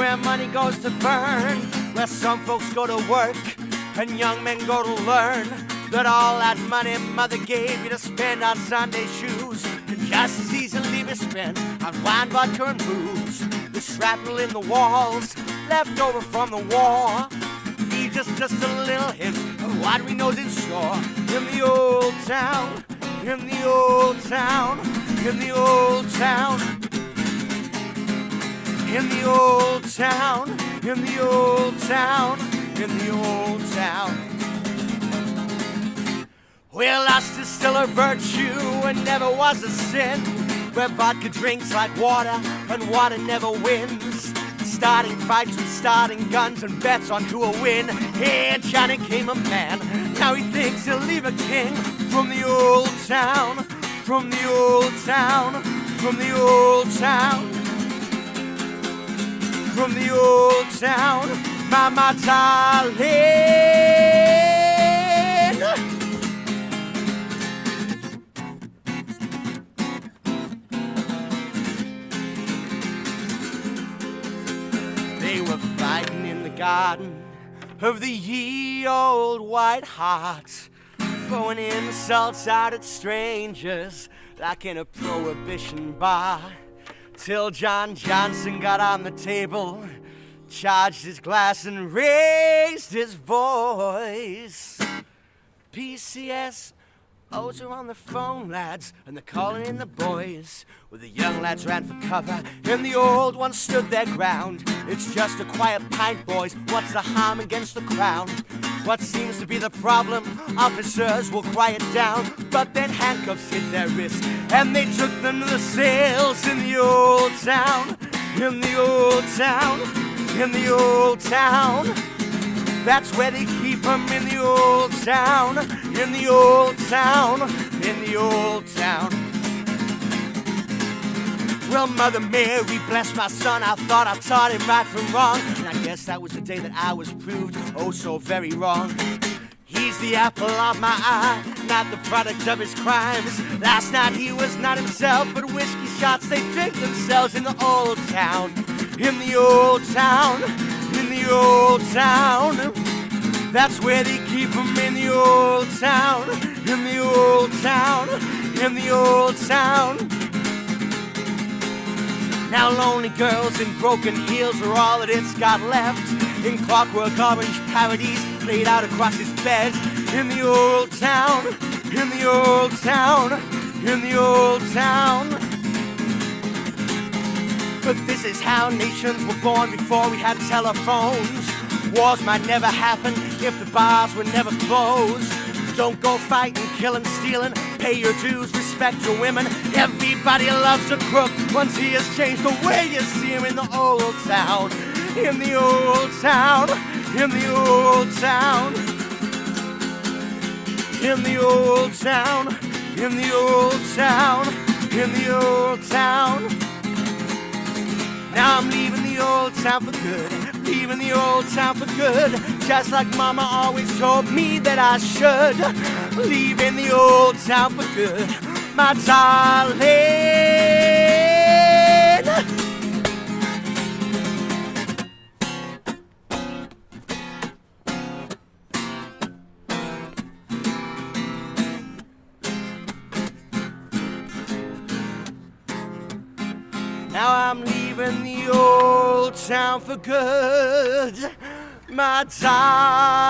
where money goes to burn, where some folks go to work and young men go to learn that all that money mother gave you to spend on Sunday shoes can just as easily be spent on wine, vodka, and booze. The shrapnel in the walls, left over from the war, need just a little hint of what we know's in store. In the old town, in the old town, in the old town, in the old town, in the old town, in the old town. Where lust is still a virtue and never was a sin, where vodka drinks like water and water never wins, starting fights with starting guns and bets on who will win. And Johnny came a man, now he thinks he'll leave a king. From the old town, from the old town, from the old town, from the old town, my darling. They were fighting in the garden of the ye old White Hart, throwing insults out at strangers like in a prohibition bar, till John Johnson got on the table, charged his glass and raised his voice. PCS, O's are on the phone, lads, and they're calling in the boys. Well, the young lads ran for cover, and the old ones stood their ground. It's just a quiet pint, boys. What's the harm against the crown? What seems to be the problem? Officers will quiet down, but then handcuffs hit their wrists, and they took them to the sales in the old town, in the old town, in the old town. That's where they keep them, in the old town, in the old town, in the old town. Well, Mother Mary, bless my son, I thought I taught him right from wrong, and I guess that was the day that I was proved oh so very wrong. He's the apple of my eye, not the product of his crimes. Last night he was not himself, but whiskey shots they drink themselves in the old town, in the old town, in the old town. That's where they keep him, in the old town, in the old town, in the old town. Now lonely girls in broken heels are all that it's got left, in clockwork orange parodies laid out across his bed, in the old town, in the old town, in the old town. But this is how nations were born before we had telephones. Wars might never happen if the bars were never closed. Don't go fighting, killing, stealing, pay your dues, respect your women. Everybody loves a crook once he has changed the way you see him in the old town, in the old town, in the old town, in the old town, in the old town, in the old town. Now I'm leaving the old town for good, leaving the old town for good, just like Mama always told me that I should. Leaving the old town for good, my darling. Now I'm leaving the old town for good, my darling.